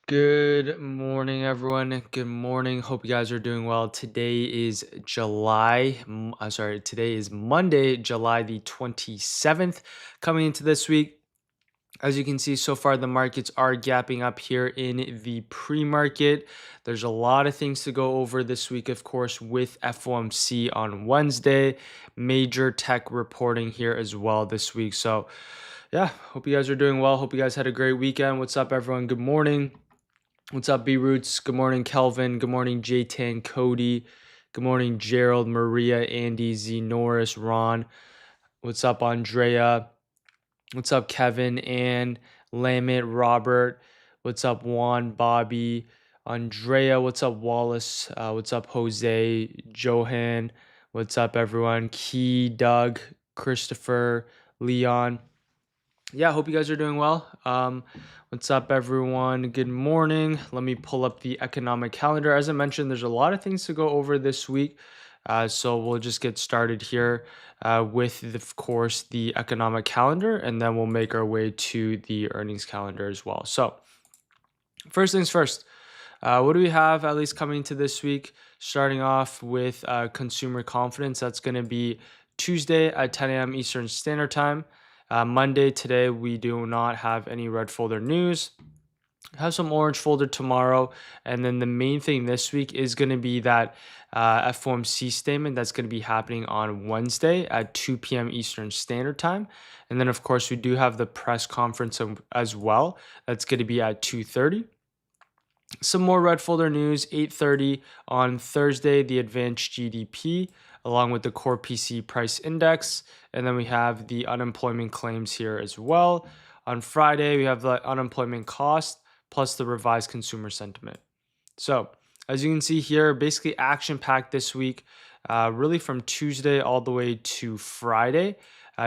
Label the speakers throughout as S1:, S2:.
S1: Good morning, everyone. Good morning. Hope you guys are doing well. Today is today is Monday, July the 27th. Coming into this week, as you can see so far, the markets are gapping up here in the pre-market. There's a lot of things to go over this week, of course, with FOMC on Wednesday, major tech reporting here as well this week. So, yeah, hope you guys are doing well. Hope you guys had a great weekend. What's up, everyone? Good morning. What's up, B Roots? Good morning, Kelvin. Good morning, J-Tan, Cody. Good morning, Gerald, Maria, Andy, Z, Norris, Ron. What's up, Andrea? What's up, Kevin, Ann, Lamit, Robert? What's up, Juan, Bobby, Andrea? What's up, Wallace? What's up, Jose, Johan? What's up, everyone? Key, Doug, Christopher, Leon. Yeah, hope you guys are doing well. What's up, everyone? Good morning. Let me pull up the economic calendar. As I mentioned, there's a lot of things to go over this week. So we'll just get started here with, of course, the economic calendar, and then we'll make our way to the earnings calendar as well. So, first things first, what do we have at least coming to this week? Starting off with consumer confidence. That's going to be Tuesday at 10 a.m. Eastern Standard Time. Monday, today, we do not have any red folder news. Have some orange folder tomorrow. And then the main thing this week is going to be that FOMC statement that's going to be happening on Wednesday at 2 p.m. Eastern Standard Time. And then, of course, we do have the press conference as well. That's going to be at 2:30. Some more red folder news, 8:30 on Thursday, the advanced GDP, along with the core PC price index. And then we have the unemployment claims here as well. On Friday, we have the unemployment cost plus the revised consumer sentiment. So, as you can see here, basically action packed this week, really from Tuesday all the way to Friday.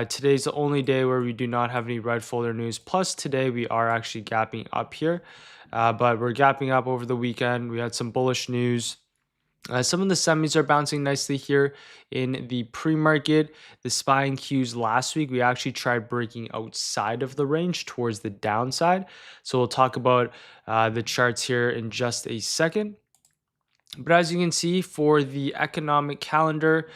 S1: Today's the only day where we do not have any red folder news. Plus, today we are actually gapping up here, but we're gapping up over the weekend. We had some bullish news. Some of the semis are bouncing nicely here in the pre-market. The SPY and Qs last week, we actually tried breaking outside of the range towards the downside. So we'll talk about the charts here in just a second. But as you can see, for the economic calendar,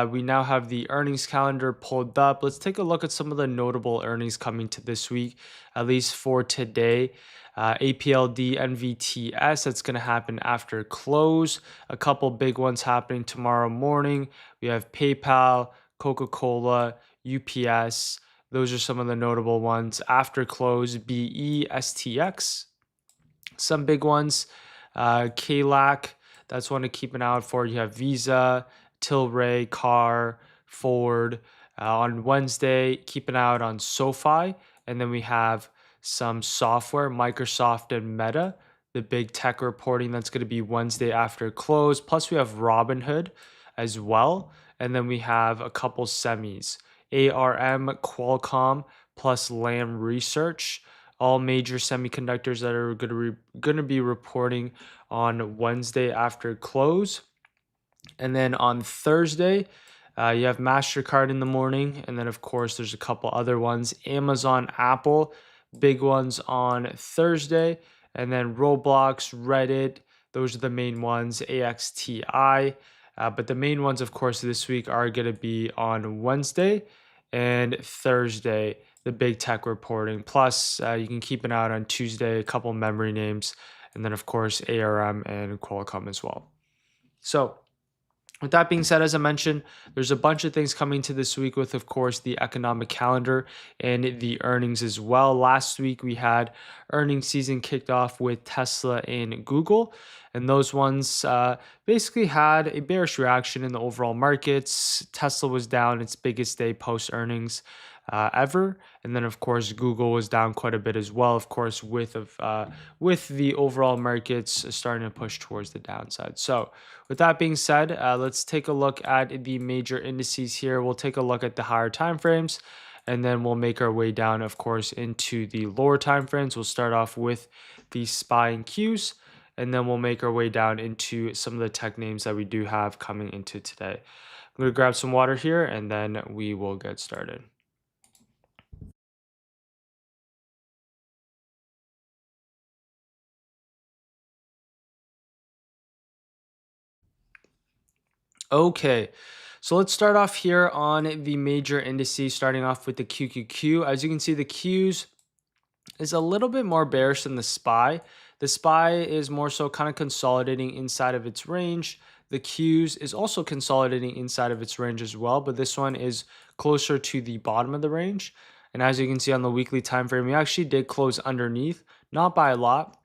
S1: we now have the earnings calendar pulled up. Let's take a look at some of the notable earnings coming to this week, at least for today. APLD, NVTS, that's going to happen after close. A couple big ones happening tomorrow morning. We have PayPal, Coca-Cola, UPS. Those are some of the notable ones. After close, BE, STX. Some big ones, KLAC. That's one to keep an eye out for. You have Visa, Tilray, Car, Ford. On Wednesday, keep an eye out on SoFi. And then we have some software, Microsoft and Meta, the big tech reporting that's going to be Wednesday after close. Plus, we have Robinhood as well. And then we have a couple semis, ARM, Qualcomm, plus Lam Research, all major semiconductors that are going to be reporting on Wednesday after close. And then on Thursday, you have MasterCard in the morning. And then, of course, there's a couple other ones, Amazon, Apple, big ones on Thursday. And then Roblox, Reddit, those are the main ones, AXTI. But the main ones, of course, this week are going to be on Wednesday and Thursday, the big tech reporting. Plus, you can keep an eye out on Tuesday, a couple memory names, and then, of course, ARM and Qualcomm as well. So, with that being said, as I mentioned, there's a bunch of things coming to this week with, of course, the economic calendar and the earnings as well. Last week, we had earnings season kicked off with Tesla and Google, and those ones basically had a bearish reaction in the overall markets. Tesla was down its biggest day post earnings ever, and then of course Google was down quite a bit as well. Of course, with the overall markets starting to push towards the downside. So, with that being said, let's take a look at the major indices here. We'll take a look at the higher time frames, and then we'll make our way down, of course, into the lower time frames. We'll start off with the SPY and Qs, and then we'll make our way down into some of the tech names that we do have coming into today. I'm going to grab some water here, and then we will get started. Okay, so let's start off here on the major indices, starting off with the QQQ. As you can see, the Qs is a little bit more bearish than the SPY. The SPY is more so kind of consolidating inside of its range. The Qs is also consolidating inside of its range as well, but this one is closer to the bottom of the range. And as you can see on the weekly time frame, we actually did close underneath, not by a lot,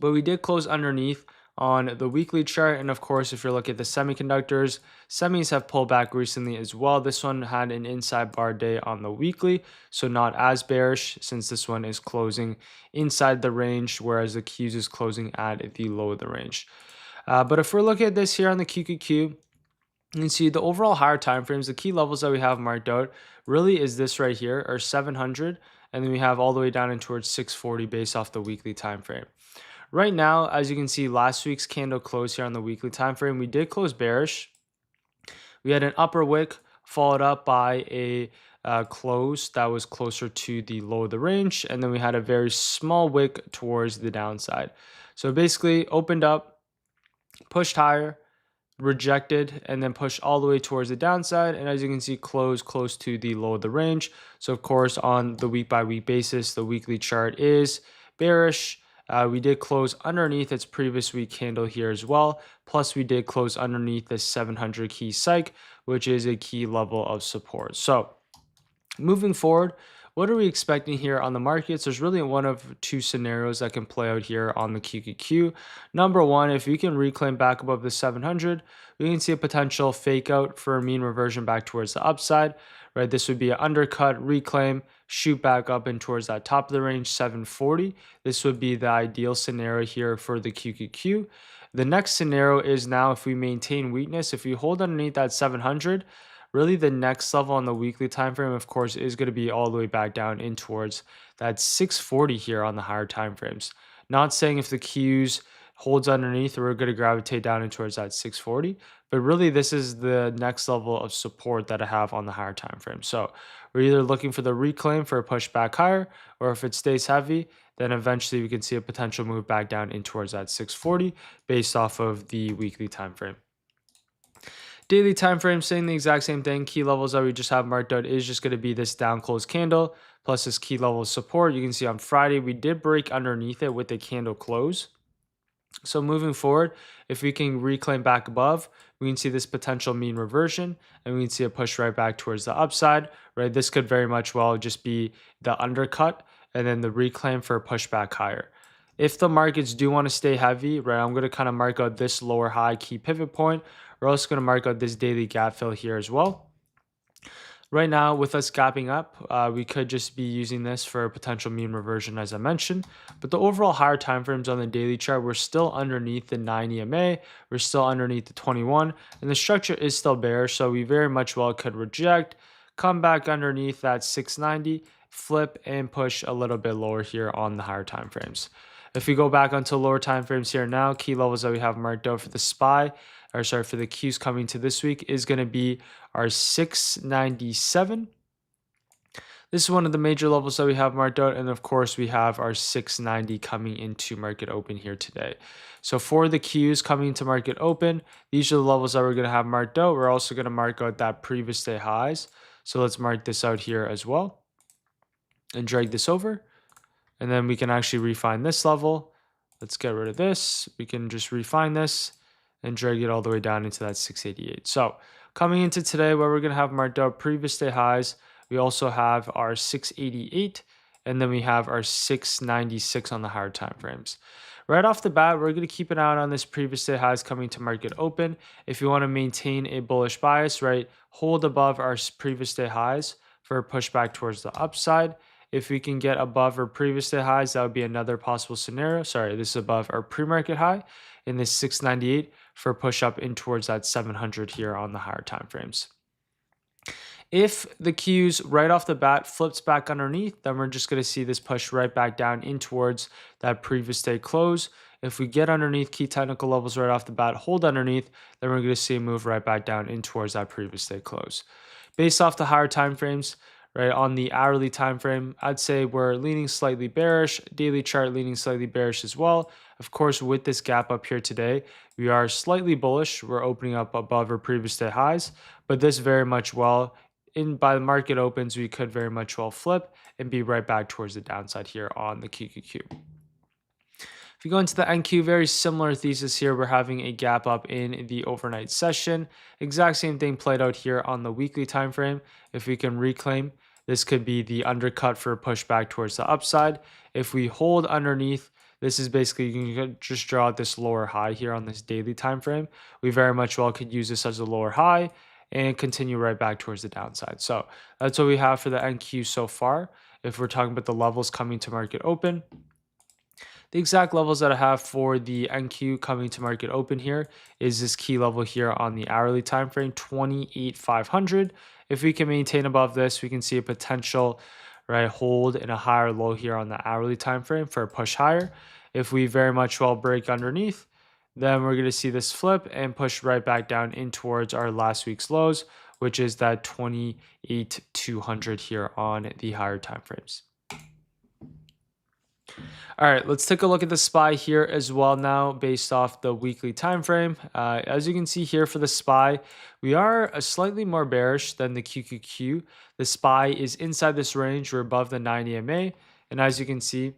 S1: but we did close underneath on the weekly chart. And of course, if you're looking at the semiconductors, semis have pulled back recently as well. This one had an inside bar day on the weekly, so not as bearish since this one is closing inside the range, whereas the Qs is closing at the low of the range. But if we're looking at this here on the QQQ, you can see the overall higher time frames, the key levels that we have marked out really is this right here, or 700, and then we have all the way down in towards 640 based off the weekly time frame. Right now, as you can see, last week's candle close here on the weekly time frame, we did close bearish. We had an upper wick followed up by a close that was closer to the low of the range, and then we had a very small wick towards the downside. So basically opened up, pushed higher, rejected, and then pushed all the way towards the downside, and as you can see, close to the low of the range. So of course, on the week by week basis, the weekly chart is bearish. We did close underneath its previous week candle here as well. Plus, we did close underneath this 700 key psych, which is a key level of support. So moving forward, what are we expecting here on the markets? There's really one of two scenarios that can play out here on the QQQ. Number one, if we can reclaim back above the 700, we can see a potential fake out for a mean reversion back towards the upside, right? This would be an undercut, reclaim, shoot back up in towards that top of the range, 740. This would be the ideal scenario here for the QQQ. The next scenario is now if we maintain weakness, if we hold underneath that 700, really the next level on the weekly time frame, of course, is going to be all the way back down in towards that 640 here on the higher time frames. Not saying if the Qs holds underneath, we're going to gravitate down in towards that 640, but really this is the next level of support that I have on the higher time frame. So we're either looking for the reclaim for a push back higher, or if it stays heavy, then eventually we can see a potential move back down in towards that 640 based off of the weekly time frame. Daily time frame, saying the exact same thing. Key levels that we just have marked out is just going to be this down close candle plus this key level of support. You can see on Friday we did break underneath it with a candle close. So moving forward, if we can reclaim back above, we can see this potential mean reversion, and we can see a push right back towards the upside, right? This could very much well just be the undercut and then the reclaim for a push back higher. If the markets do want to stay heavy, right, I'm going to kind of mark out this lower high key pivot point. We're also going to mark out this daily gap fill here as well. Right now, with us gapping up, we could just be using this for a potential mean reversion, as I mentioned. But the overall higher time frames on the daily chart, we're still underneath the 9 EMA. We're still underneath the 21. And the structure is still bearish, so we very much well could reject, come back underneath that 690, flip, and push a little bit lower here on the higher time frames. If we go back onto lower time frames here now, key levels that we have marked out for the SPY, or sorry, for the Qs coming to this week is going to be our 697. This is one of the major levels that we have marked out. And of course, we have our 690 coming into market open here today. So for the Qs coming to market open, these are the levels that we're going to have marked out. We're also going to mark out that previous day highs. So let's mark this out here as well and drag this over. And then we can actually refine this level. Let's get rid of this. We can just refine this and drag it all the way down into that 688. So coming into today, where we're going to have marked out previous day highs, we also have our 688, and then we have our 696 on the higher time frames. Right off the bat, we're going to keep an eye on this previous day highs coming to market open. If you want to maintain a bullish bias, right, hold above our previous day highs for a pushback towards the upside. If we can get above our previous day highs, that would be another possible scenario. Sorry, this is above our pre-market high in this 698 for a push up in towards that 700 here on the higher time frames. If the Qs right off the bat flips back underneath, then we're just going to see this push right back down in towards that previous day close. If we get underneath key technical levels right off the bat, hold underneath, then we're going to see a move right back down in towards that previous day close. Based off the higher time frames, right? On the hourly time frame, I'd say we're leaning slightly bearish, daily chart leaning slightly bearish as well. Of course, with this gap up here today, we are slightly bullish. We're opening up above our previous day highs, but this very much well, in by the market opens, we could very much well flip and be right back towards the downside here on the QQQ. If you go into the NQ, very similar thesis here. We're having a gap up in the overnight session. Exact same thing played out here on the weekly time frame. If we can reclaim, this could be the undercut for a pushback towards the upside. If we hold underneath, this is basically, you can just draw out this lower high here on this daily time frame. We very much well could use this as a lower high and continue right back towards the downside. So that's what we have for the NQ so far. If we're talking about the levels coming to market open, the exact levels that I have for the NQ coming to market open here is this key level here on the hourly time frame, 28,500. If we can maintain above this, we can see a potential right hold and a higher low here on the hourly time frame for a push higher. If we very much well break underneath, then we're going to see this flip and push right back down in towards our last week's lows, which is that 28,200 here on the higher time frames. All right, let's take a look at the SPY here as well now based off the weekly time frame. As you can see here for the SPY, we are slightly more bearish than the QQQ. The SPY is inside this range. We're above the 90 MA. And as you can see,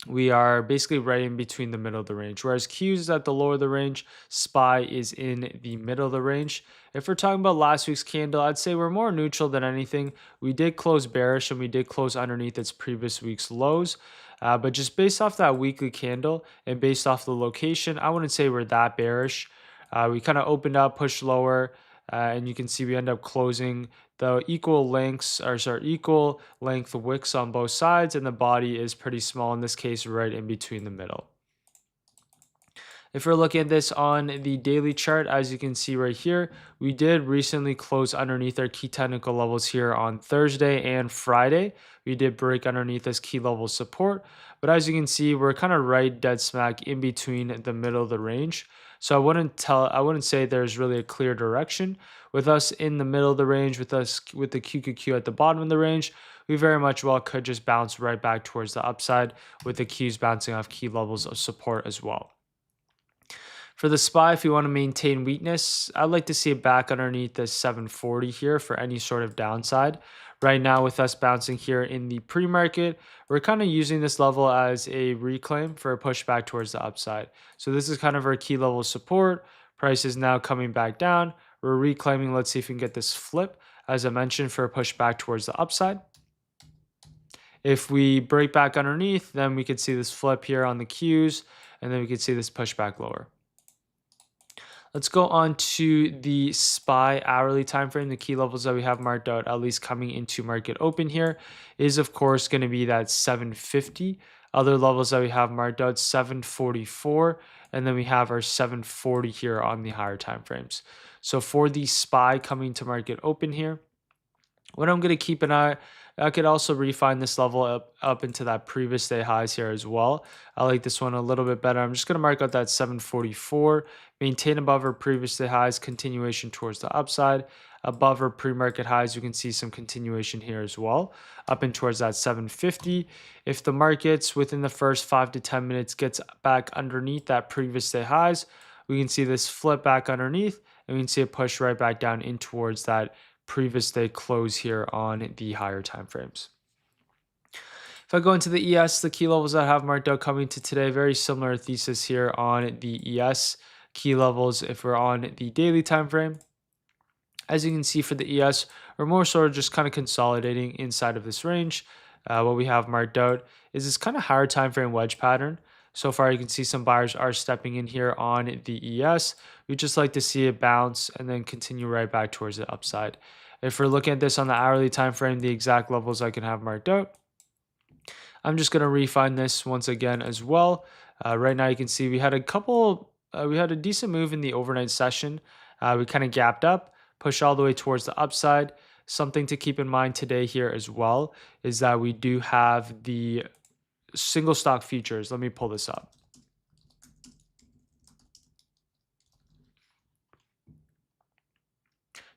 S1: we are basically right in between the middle of the range. Whereas Q is at the lower of the range, SPY is in the middle of the range. If we're talking about last week's candle, I'd say we're more neutral than anything. We did close bearish and we did close underneath its previous week's lows. But just based off that weekly candle and based off the location, I wouldn't say we're that bearish. We kind of opened up, pushed lower, and you can see we end up closing the equal length wicks on both sides, and the body is pretty small in this case, right in between the middle. If we're looking at this on the daily chart, as you can see right here, we did recently close underneath our key technical levels here on Thursday and Friday. We did break underneath this key level support, but as you can see, we're kind of right dead smack in between the middle of the range. So I wouldn't say there's really a clear direction. With us in the middle of the range, with the QQQ at the bottom of the range, we very much well could just bounce right back towards the upside with the Qs bouncing off key levels of support as well. For the SPY, if you want to maintain weakness, I'd like to see it back underneath the 740 here for any sort of downside. Right now, with us bouncing here in the pre-market, we're kind of using this level as a reclaim for a pushback towards the upside. So this is kind of our key level of support. Price is now coming back down. We're reclaiming. Let's see if we can get this flip, as I mentioned, for a pushback towards the upside. If we break back underneath, then we could see this flip here on the Qs, and then we could see this pushback lower. Let's go on to the SPY hourly time frame. The key levels that we have marked out, at least coming into market open here, is of course going to be that 750. Other levels that we have marked out, 744, and then we have our 740 here on the higher time frames. So for the SPY coming to market open here, what I'm going to keep an eye, I could also refine this level up into that previous day highs here as well. I like this one a little bit better. I'm just going to mark out that 744, maintain above our previous day highs, continuation towards the upside. Above our pre-market highs, you can see some continuation here as well, up and towards that 750. If the markets within the first 5 to 10 minutes gets back underneath that previous day highs, we can see this flip back underneath, and we can see it push right back down in towards that previous day close here on the higher time frames. If I go into the ES, the key levels that I have marked out coming to today, very similar thesis here on the ES key levels. If we're on the daily time frame, as you can see for the ES, we're more sort of just kind of consolidating inside of this range. What we have marked out is this kind of higher time frame wedge pattern. So far, you can see some buyers are stepping in here on the ES. We just like to see it bounce and then continue right back towards the upside. If we're looking at this on the hourly time frame, the exact levels I can have marked out, I'm just going to refine this once again as well. Right now, you can see we had a decent move in the overnight session. We kind of gapped up, pushed all the way towards the upside. Something to keep in mind today here as well is that we do have the single stock futures. Let me pull this up.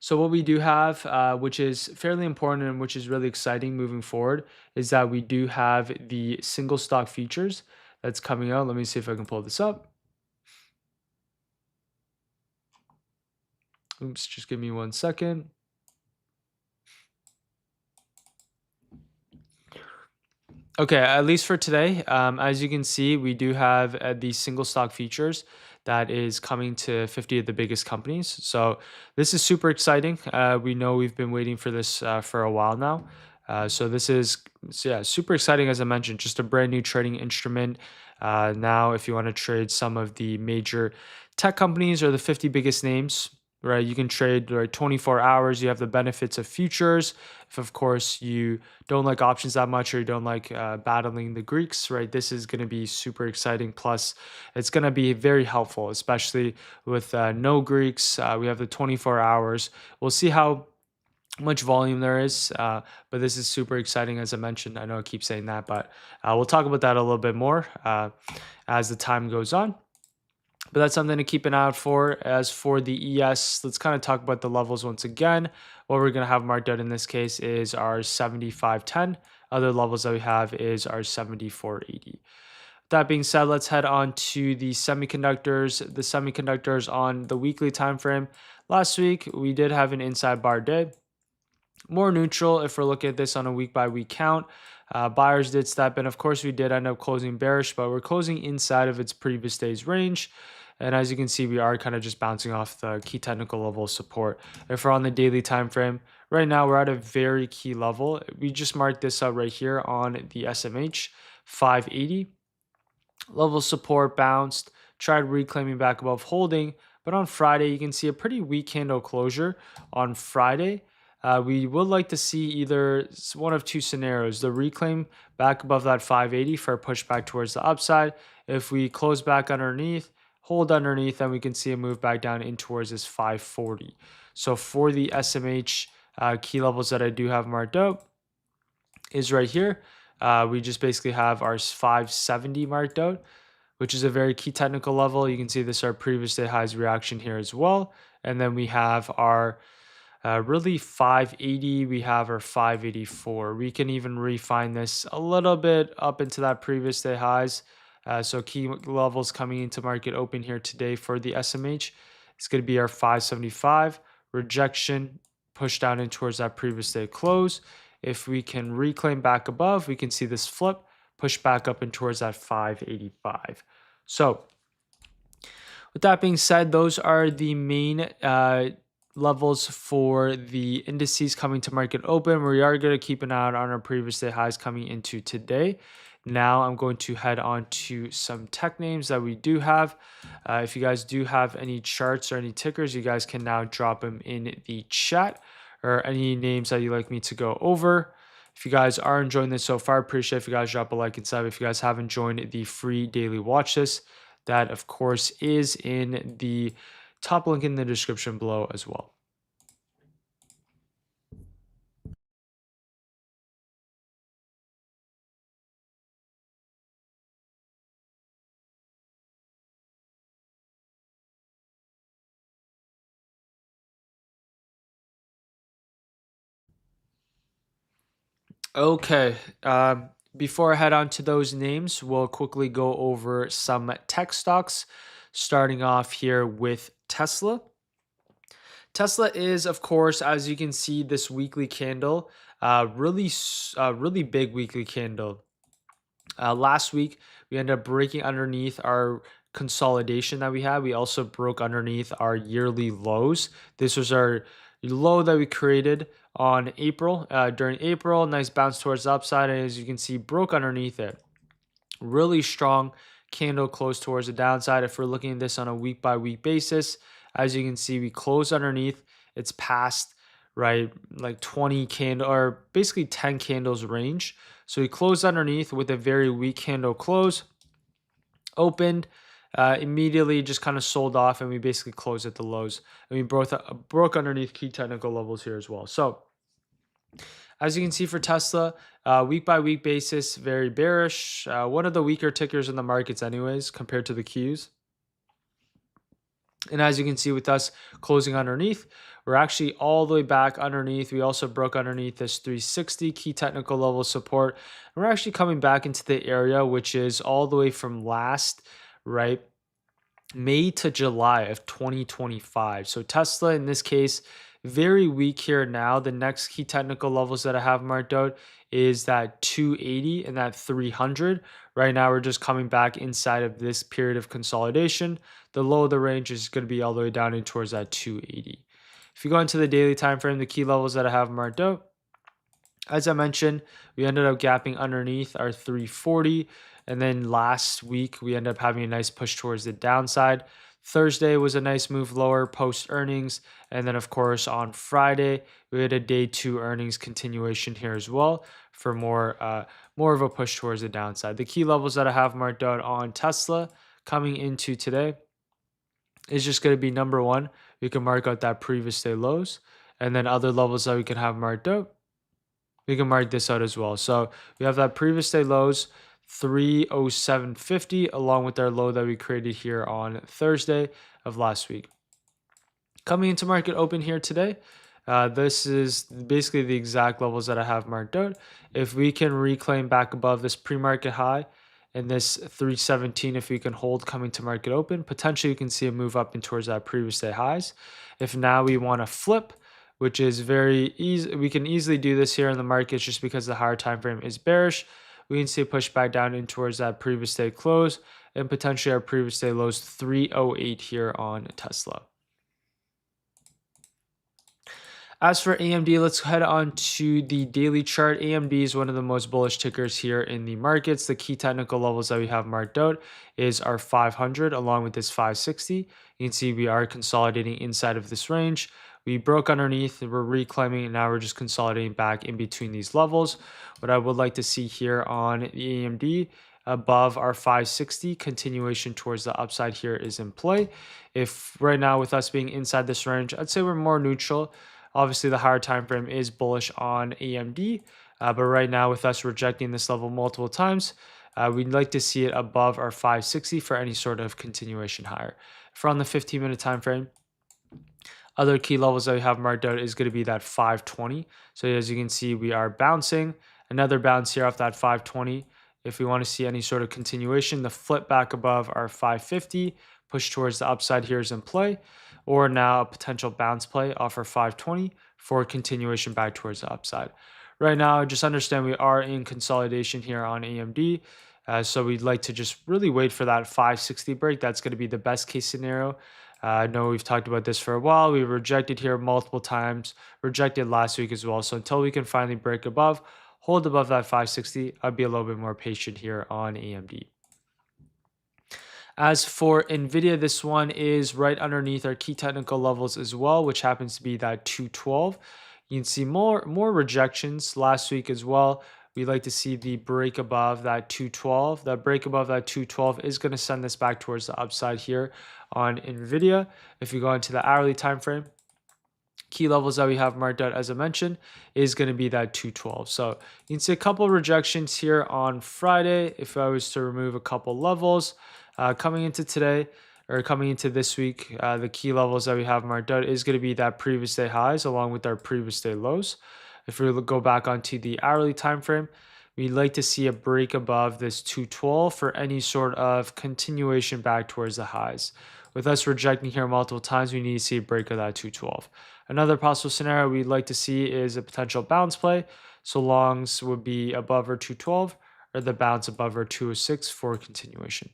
S1: So what we do have, which is fairly important and which is really exciting moving forward, is that we do have the single stock futures that's coming out. Let me see if I can pull this up. Oops, just give me 1 second. Okay, at least for today, as you can see, we do have the single stock futures that is coming to 50 of the biggest companies. So this is super exciting. We know we've been waiting for this for a while now. So this is yeah, super exciting. As I mentioned, just a brand new trading instrument. Now, if you want to trade some of the major tech companies or the 50 biggest names, right, you can trade right 24 hours. You have the benefits of futures. If of course you don't like options that much or you don't like battling the Greeks, right? This is going to be super exciting. Plus, it's going to be very helpful, especially with no Greeks. We have the 24 hours. We'll see how much volume there is, but this is super exciting. As I mentioned, I know I keep saying that, but we'll talk about that a little bit more as the time goes on. But that's something to keep an eye out for. As for the ES, let's kind of talk about the levels once again. What we're going to have marked out in this case is our 7510. Other levels that we have is our 7480. That being said, let's head on to the semiconductors. The semiconductors on the weekly time frame. Last week, we did have an inside bar day. More neutral if we're looking at this on a week by week count. Buyers did step in. Of course, we did end up closing bearish, but we're closing inside of its previous day's range. And as you can see, we are kind of just bouncing off the key technical level of support. If we're on the daily time frame, right now we're at a very key level. We just marked this out right here on the SMH 580. Level support bounced, tried reclaiming back above holding, but on Friday, you can see a pretty weak candle closure on Friday. We would like to see either one of two scenarios: the reclaim back above that 580 for a pushback towards the upside. If we close back underneath, hold underneath, then we can see a move back down in towards this 540. So for the SMH key levels that I do have marked out is right here. We just basically have our 570 marked out, which is a very key technical level. You can see this our previous day highs reaction here as well. And then we have our really 580, we have our 584. We can even refine this a little bit up into that previous day highs. So key levels coming into market open here today for the SMH. It's going to be our 575 rejection, push down in towards that previous day close. If we can reclaim back above, we can see this flip, push back up in towards that 585. So with that being said, those are the main levels for the indices coming to market open. We are going to keep an eye on our previous day highs coming into today. Now I'm going to head on to some tech names that we do have. If you guys do have any charts or any tickers, you guys can now drop them in the chat, or any names that you'd like me to go over. If you guys are enjoying this so far, appreciate if you guys drop a like and sub. If you guys haven't joined the free daily watch list, that of course is in the top link in the description below as well. Okay, before I head on to those names, we'll quickly go over some tech stocks, starting off here with Tesla. Tesla is, of course, as you can see, this weekly candle, really big weekly candle. Last week, we ended up breaking underneath our consolidation that we had. We also broke underneath our yearly lows. This was our low that we created on April. During April, nice bounce towards the upside. And as you can see, broke underneath it. Really strong candle close towards the downside. If we're looking at this on a week by week basis, as you can see, we closed underneath. It's past, right, like 20 candle, or basically 10 candles range. So we closed underneath with a very weak candle close, opened, immediately just kind of sold off, and we basically closed at the lows. And we broke underneath key technical levels here as well. So as you can see for Tesla, week by week basis, very bearish. One of the weaker tickers in the markets anyways, compared to the Qs. And as you can see with us closing underneath, we're actually all the way back underneath. We also broke underneath this 360 key technical level support. And we're actually coming back into the area, which is all the way from last, right? May to July of 2025. So Tesla in this case, very weak here now. The next key technical levels that I have marked out is that 280 and that 300. Right now, we're just coming back inside of this period of consolidation. The low of the range is going to be all the way down in towards that 280. If you go into the daily time frame, the key levels that I have marked out, as I mentioned, we ended up gapping underneath our 340. And then last week, we ended up having a nice push towards the downside. Thursday was a nice move lower post earnings. And then, of course, on Friday, we had a day two earnings continuation here as well for more of a push towards the downside. The key levels that I have marked out on Tesla coming into today is just going to be number one. We can mark out that previous day lows. And then other levels that we can have marked out, we can mark this out as well. So we have that previous day lows, 307.50, along with our low that we created here on Thursday of last week. Coming into market open here today, this is basically the exact levels that I have marked out. If we can reclaim back above this pre-market high and this 317, if we can hold coming to market open, potentially you can see a move up in towards that previous day highs. If now we want to flip, which is very easy, we can easily do this here in the markets just because the higher time frame is bearish. We can see a push back down in towards that previous day close and potentially our previous day lows 308 here on Tesla. As for AMD, let's head on to the daily chart. AMD is one of the most bullish tickers here in the markets. The key technical levels that we have marked out is our 500 along with this 560. You can see we are consolidating inside of this range. We broke underneath, we're reclaiming, and now we're just consolidating back in between these levels. What I would like to see here on the AMD above our 560, continuation towards the upside here is in play. If right now with us being inside this range, I'd say we're more neutral. Obviously, the higher time frame is bullish on AMD, but right now with us rejecting this level multiple times, we'd like to see it above our 560 for any sort of continuation higher. For on the 15-minute time frame, other key levels that we have marked out is going to be that 520. So as you can see, we are bouncing. Another bounce here off that 520. If we want to see any sort of continuation, the flip back above our 550, push towards the upside here is in play, or now a potential bounce play off our 520 for continuation back towards the upside. Right now, just understand we are in consolidation here on AMD. So we'd like to just really wait for that 560 break. That's going to be the best case scenario. I know we've talked about this for a while. We rejected here multiple times, rejected last week as well. So until we can finally break above, hold above that 560, I'd be a little bit more patient here on AMD. As for NVIDIA, this one is right underneath our key technical levels as well, which happens to be that 212. You can see more rejections last week as well. We'd like to see the break above that 212. That break above that 212 is going to send this back towards the upside here on NVIDIA. If you go into the hourly time frame, key levels that we have marked out, as I mentioned, is going to be that 212. So you can see a couple of rejections here on Friday. If I was to remove a couple levels coming into today or coming into this week, the key levels that we have marked out is going to be that previous day highs along with our previous day lows. If we go back onto the hourly time frame, we'd like to see a break above this 212 for any sort of continuation back towards the highs. With us rejecting here multiple times, we need to see a break of that 212. Another possible scenario we'd like to see is a potential bounce play. So longs would be above our 212 or the bounce above our 206 for continuation.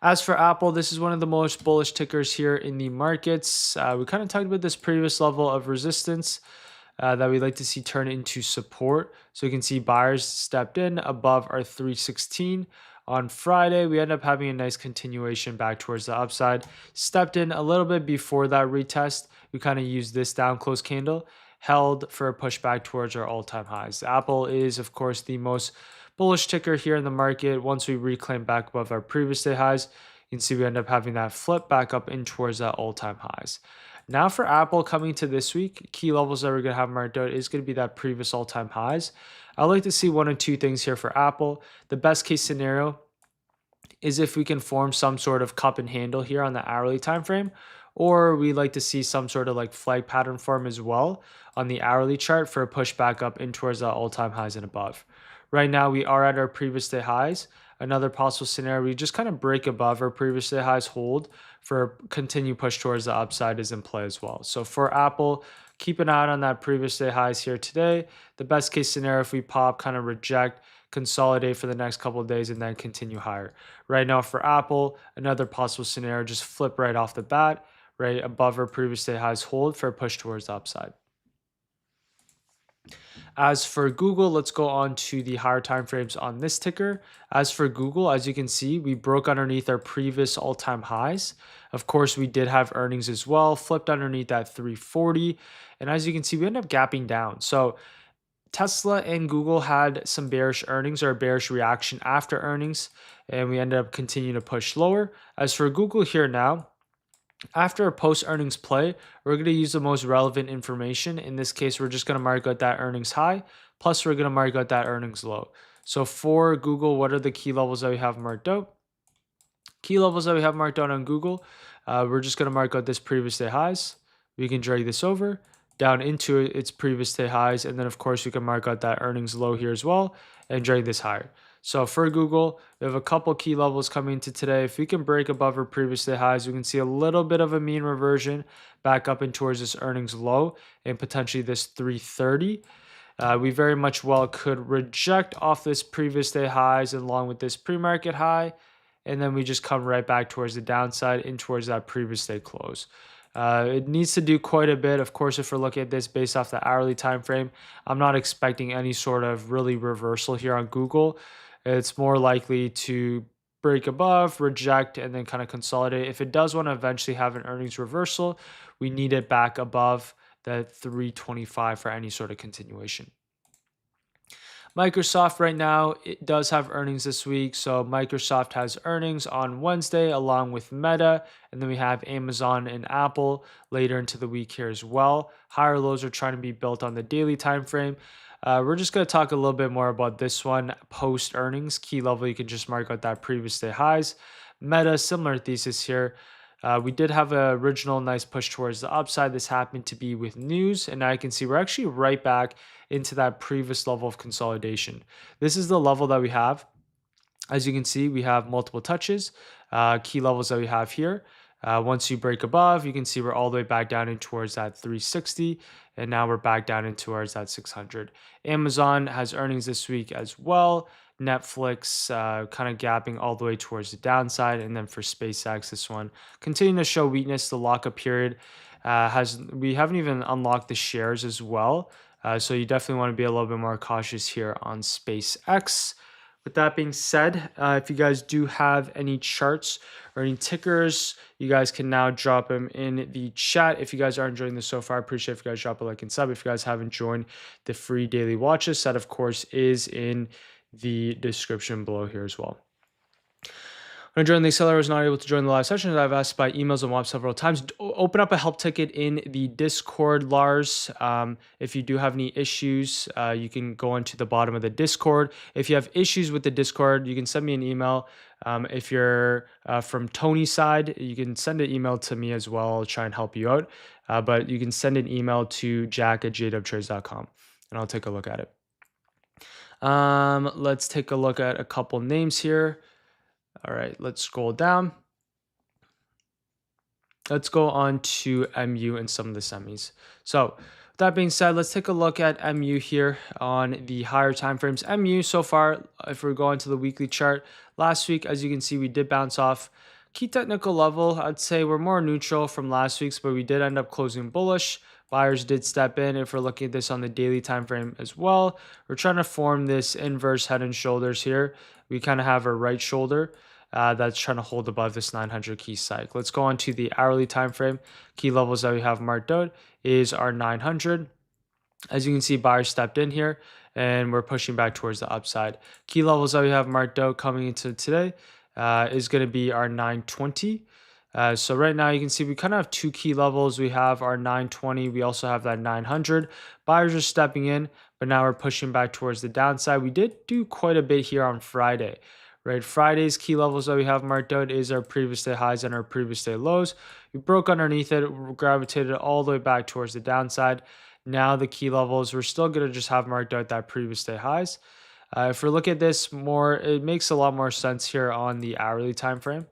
S1: As for Apple, this is one of the most bullish tickers here in the markets. We kind of talked about this previous level of resistance that we'd like to see turn into support. So you can see buyers stepped in above our 316. On Friday, we end up having a nice continuation back towards the upside. Stepped in a little bit before that retest. We kind of used this down close candle, held for a pushback towards our all-time highs. Apple is, of course, the most bullish ticker here in the market. Once we reclaim back above our previous day highs, you can see we end up having that flip back up in towards that all-time highs. Now for Apple coming to this week, key levels that we're going to have marked out is going to be that previous all-time highs. I'd like to see one or two things here for Apple. The best case scenario is if we can form some sort of cup and handle here on the hourly time frame, or we like to see some sort of like flag pattern form as well on the hourly chart for a push back up in towards the all-time highs and above. Right now we are at our previous day highs. Another possible scenario, we just kind of break above our previous day highs, hold for a continued push towards the upside is in play as well. So for Apple, keep an eye on that previous day highs here today. The best case scenario, if we pop, kind of reject, consolidate for the next couple of days and then continue higher. Right now for Apple, another possible scenario, just flip right off the bat, right above our previous day highs, hold for a push towards the upside. As for Google, let's go on to the higher time frames on this ticker. As for Google, as you can see, we broke underneath our previous all-time highs. Of course, we did have earnings as well, flipped underneath that 340. And as you can see, we end up gapping down. So Tesla and Google had some bearish earnings or a bearish reaction after earnings, and we ended up continuing to push lower. As for Google here now, after a post earnings play, we're going to use the most relevant information. In this case, we're just going to mark out that earnings high, plus we're going to mark out that earnings low. So for Google, what are the key levels that we have marked out? Key levels that we have marked out on Google, we're just going to mark out this previous day highs. We can drag this over down into its previous day highs. And then, of course, we can mark out that earnings low here as well and drag this higher. So for Google, we have a couple key levels coming into today. If we can break above our previous day highs, we can see a little bit of a mean reversion back up in towards this earnings low and potentially this 330. We very much well could reject off this previous day highs along with this pre-market high, and then we just come right back towards the downside in towards that previous day close. It needs to do quite a bit. Of course, if we're looking at this based off the hourly time frame, I'm not expecting any sort of really reversal here on Google. It's more likely to break above, reject, and then kind of consolidate. If it does want to eventually have an earnings reversal, we need it back above the 325 for any sort of continuation. Microsoft right now, it does have earnings this week. So Microsoft has earnings on Wednesday along with Meta. And then we have Amazon and Apple later into the week here as well. Higher lows are trying to be built on the daily time frame. We're just going to talk a little bit more about this one post earnings. Key level, you can just mark out that previous day highs. Meta, similar thesis here. We did have an original nice push towards the upside. This happened to be with news. And now you can see we're actually right back into that previous level of consolidation. This is the level that we have. As you can see, we have multiple touches, key levels that we have here. Once you break above, you can see we're all the way back down in towards that 360. And now we're back down in towards that 600. Amazon has earnings this week as well. Netflix kind of gapping all the way towards the downside. And then for SpaceX, this one continuing to show weakness. The lockup period we haven't even unlocked the shares as well. So you definitely want to be a little bit more cautious here on SpaceX. With that being said, if you guys do have any charts or any tickers, you guys can now drop them in the chat. If you guys are enjoying this so far, I appreciate if you guys drop a like and sub. If you guys haven't joined the free daily watches, that of course is in the description below here as well. When I joined the accelerator, I was not able to join the live session. I've asked by emails and WhatsApp several times. Open up a help ticket in the Discord, Lars. If you do have any issues, you can go into the bottom of the Discord. If you have issues with the Discord, you can send me an email. If you're from Tony's side, you can send an email to me as well. I'll try and help you out. But you can send an email to jack@jwtrades.com and I'll take a look at it. Let's take a look at a couple names here. All right, let's scroll down. Let's go on to MU and some of the semis. So with that being said, let's take a look at MU here on the higher time frames. MU so far, if we're going to the weekly chart, last week, as you can see, we did bounce off key technical level. I'd say we're more neutral from last week's, but we did end up closing bullish. Buyers did step in. If we're looking at this on the daily time frame as well, we're trying to form this inverse head and shoulders here. We kind of have a right shoulder that's trying to hold above this 900 key cycle. Let's go on to the hourly time frame. Key levels that we have marked out is our 900. As you can see, buyers stepped in here and we're pushing back towards the upside. Key levels that we have marked out coming into today is going to be our 920. So right now you can see we kind of have two key levels. We have our 920. We also have that 900. Buyers are stepping in, but now we're pushing back towards the downside. We did do quite a bit here on Friday. right? Friday's key levels that we have marked out is our previous day highs and our previous day lows. We broke underneath it, gravitated all the way back towards the downside. Now the key levels, we're still going to just have marked out that previous day highs. If we look at this more, it makes a lot more sense here on the hourly time frame.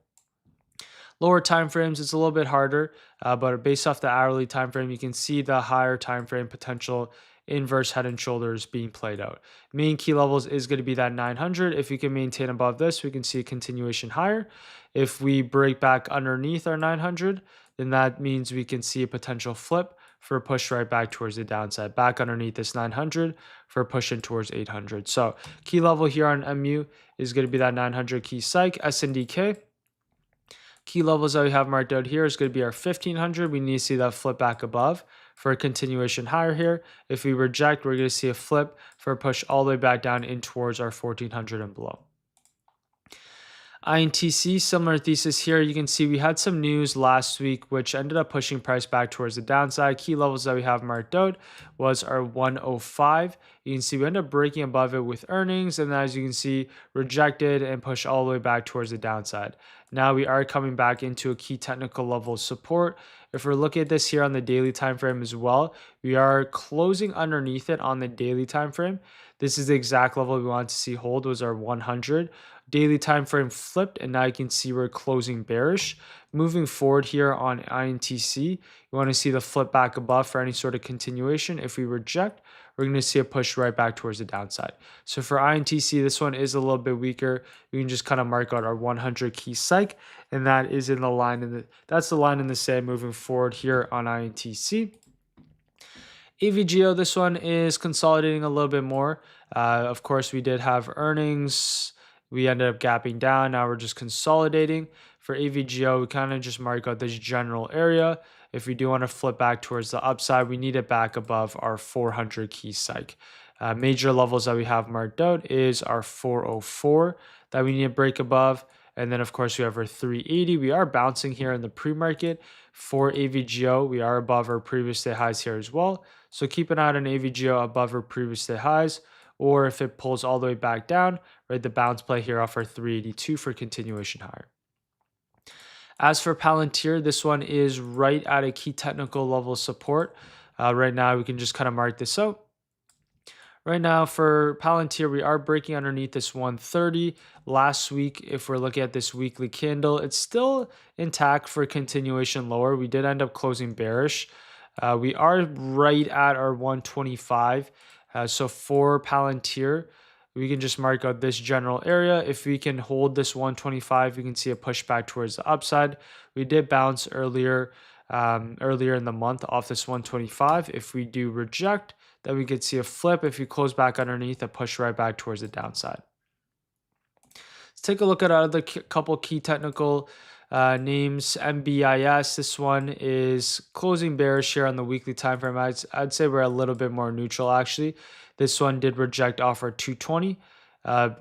S1: Lower time frames, it's a little bit harder, but based off the hourly time frame, you can see the higher time frame potential inverse head and shoulders being played out. Main key levels is going to be that 900. If we can maintain above this, we can see a continuation higher. If we break back underneath our 900, then that means we can see a potential flip for a push right back towards the downside, back underneath this 900 for a push in towards 800. So key level here on MU is going to be that 900 key psych. SNDK, key levels that we have marked out here is going to be our 1500. We need to see that flip back above for a continuation higher here. If we reject, we're going to see a flip for a push all the way back down in towards our 1400 and below. INTC, similar thesis here. You can see we had some news last week which ended up pushing price back towards the downside. Key levels that we have marked out was our 105. You can see we end up breaking above it with earnings, and as you can see, rejected and pushed all the way back towards the downside. Now we are coming back into a key technical level of support. If we're looking at this here on the daily time frame as well, we are closing underneath it on the daily time frame. This is the exact level we want to see hold, was our 100. Daily time frame flipped, and now you can see we're closing bearish. Moving forward here on INTC, you want to see the flip back above for any sort of continuation. If we reject, we're going to see a push right back towards the downside. So for INTC, this one is a little bit weaker. You can just kind of mark out our 100 key psych, and that is in the line that's the line in the sand moving forward here on INTC. AVGO, this one is consolidating a little bit more. Of course, we did have earnings. We ended up gapping down. Now we're just consolidating. For AVGO, we kind of just mark out this general area. If we do want to flip back towards the upside, we need it back above our 400 key psych. Major levels that we have marked out is our 404 that we need to break above. And then, of course, we have our 380. We are bouncing here in the pre-market. For AVGO, we are above our previous day highs here as well. So keep an eye on AVGO above our previous day highs, or if it pulls all the way back down, right, the bounce play here off our 382 for continuation higher. As for Palantir, this one is right at a key technical level support. Right now, we can just kind of mark this out. Right now for Palantir, we are breaking underneath this 130. Last week, if we're looking at this weekly candle, it's still intact for continuation lower. We did end up closing bearish. We are right at our 125. So for Palantir, we can just mark out this general area. If we can hold this 125, we can see a pushback towards the upside. We did bounce earlier in the month off this 125. If we do reject, then we could see a flip. If you close back underneath, a push right back towards the downside. Let's take a look at other couple key technical names. MBIS, this one is closing bearish here on the weekly time frame. I'd say we're a little bit more neutral actually. This one did reject off our 220.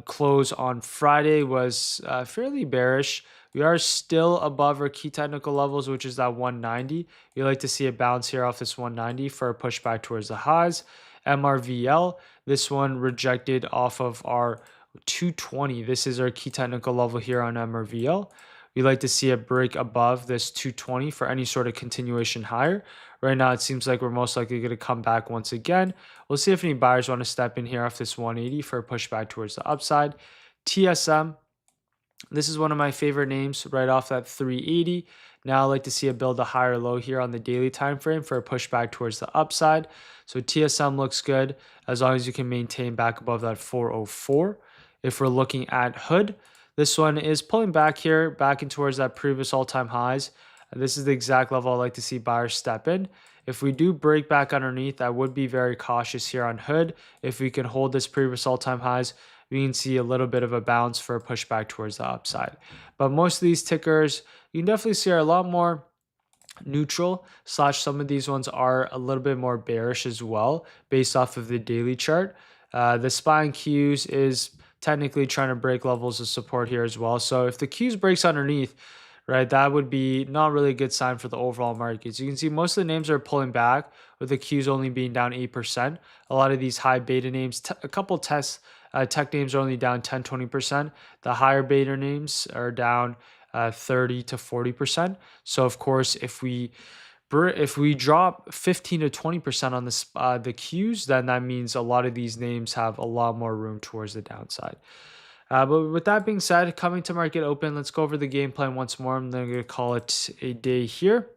S1: Close on Friday was fairly bearish. We are still above our key technical levels, which is that 190. We like to see a bounce here off this 190 for a pushback towards the highs. MRVL, this one rejected off of our 220. This is our key technical level here on MRVL. We like to see a break above this 220 for any sort of continuation higher. Right now, it seems like we're most likely going to come back once again. We'll see if any buyers want to step in here off this 180 for a pushback towards the upside. TSM, this is one of my favorite names right off that 380. Now I like to see it build a higher low here on the daily time frame for a pushback towards the upside. So TSM looks good as long as you can maintain back above that 404. If we're looking at Hood, this one is pulling back here, back in towards that previous all-time highs. This is the exact level I like to see buyers step in. If we do break back underneath, I would be very cautious here on Hood. If we can hold this previous all-time highs, we can see a little bit of a bounce for a pushback towards the upside. But most of these tickers, you can definitely see are a lot more neutral, / some of these ones are a little bit more bearish as well based off of the daily chart. The SPY and Qs is technically trying to break levels of support here as well. So if the Qs breaks underneath, right, that would be not really a good sign for the overall markets. You can see most of the names are pulling back with the Qs only being down 8%. A lot of these high beta names, a couple tests tech names are only down 10-20%. The higher beta names are down 30 to 40%. So of course, if we drop 15 to 20% on the Qs, then that means a lot of these names have a lot more room towards the downside. But with that being said, coming to market open, let's go over the game plan once more. I'm then going to call it a day here.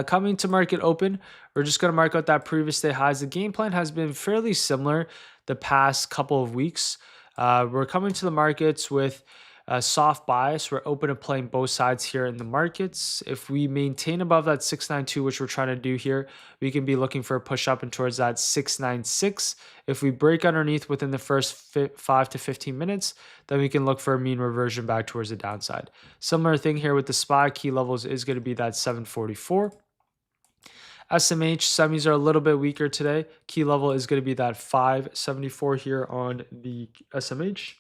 S1: Coming to market open, we're just going to mark out that previous day highs. The game plan has been fairly similar the past couple of weeks. We're coming to the markets with a soft bias. We're open to playing both sides here in the markets. If we maintain above that 692, which we're trying to do here, we can be looking for a push up and towards that 696. If we break underneath within the first 5 to 15 minutes, then we can look for a mean reversion back towards the downside. Similar thing here with the SPY. Key levels is going to be that 744. SMH semis are a little bit weaker today. Key level is going to be that 574 here on the SMH.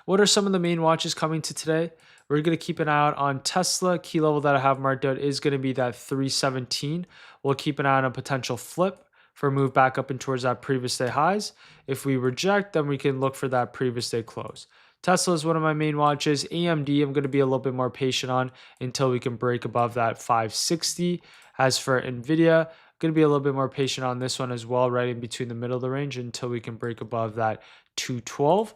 S1: What are some of the main watches coming to today? We're going to keep an eye out on Tesla. Key level that I have marked out is going to be that 317. We'll keep an eye on a potential flip for a move back up and towards that previous day highs. If we reject, then we can look for that previous day close. Tesla is one of my main watches. AMD, I'm going to be a little bit more patient on until we can break above that 560. As for NVIDIA, I'm going to be a little bit more patient on this one as well, right in between the middle of the range until we can break above that 212.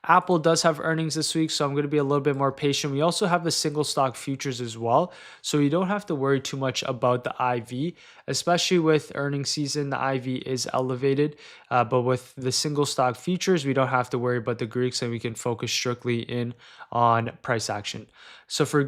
S1: Apple does have earnings this week, so I'm going to be a little bit more patient. We also have the single stock futures as well, so you don't have to worry too much about the IV, especially with earnings season. The IV is elevated, but with the single stock futures, we don't have to worry about the Greeks, and we can focus strictly in on price action. So for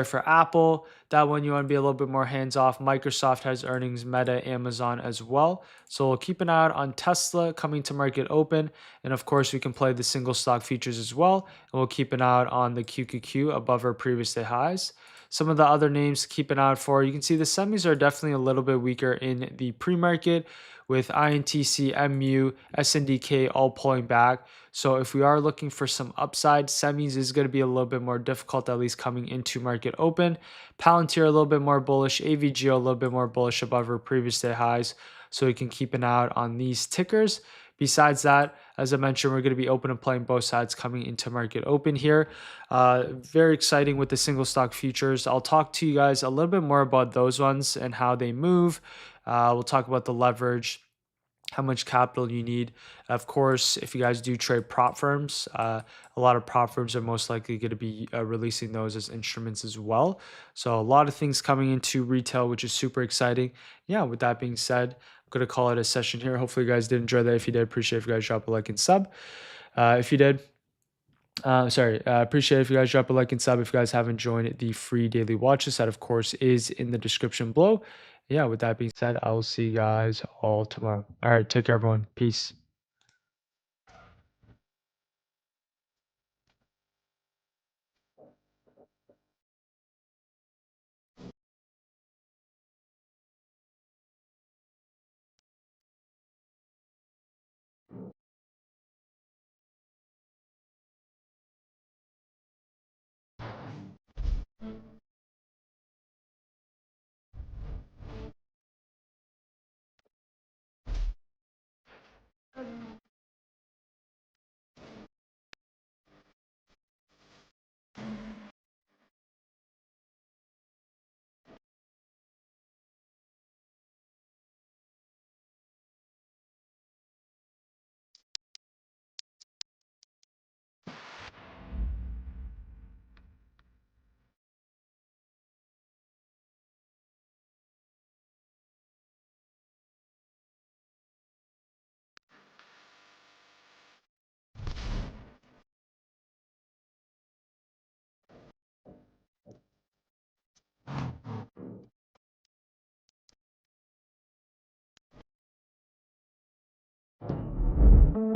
S1: for Apple, that one you want to be a little bit more hands-off. Microsoft has earnings, Meta, Amazon as well. So we'll keep an eye out on Tesla coming to market open. And of course, we can play the single stock futures as well. And we'll keep an eye out on the QQQ above our previous day highs. Some of the other names to keep an eye out for, you can see the semis are definitely a little bit weaker in the pre-market with INTC, MU, SNDK all pulling back. So if we are looking for some upside, semis is going to be a little bit more difficult, at least coming into market open. Palantir a little bit more bullish, AVGO a little bit more bullish above our previous day highs. So we can keep an eye out on these tickers. Besides that, as I mentioned, we're going to be open and playing both sides coming into market open here. Very exciting with the single stock futures. I'll talk to you guys a little bit more about those ones and how they move. We'll talk about the leverage, how much capital you need. Of course, if you guys do trade prop firms, a lot of prop firms are most likely going to be releasing those as instruments as well. So a lot of things coming into retail, which is super exciting. Yeah, with that being said, I'm going to call it a session here. Hopefully you guys did enjoy that. If you did, appreciate if you guys drop a like and sub. If you did, appreciate if you guys drop a like and sub. If you guys haven't joined the free daily watches, that of course is in the description below. Yeah, with that being said, I will see you guys all tomorrow. All right, take care, everyone. Peace.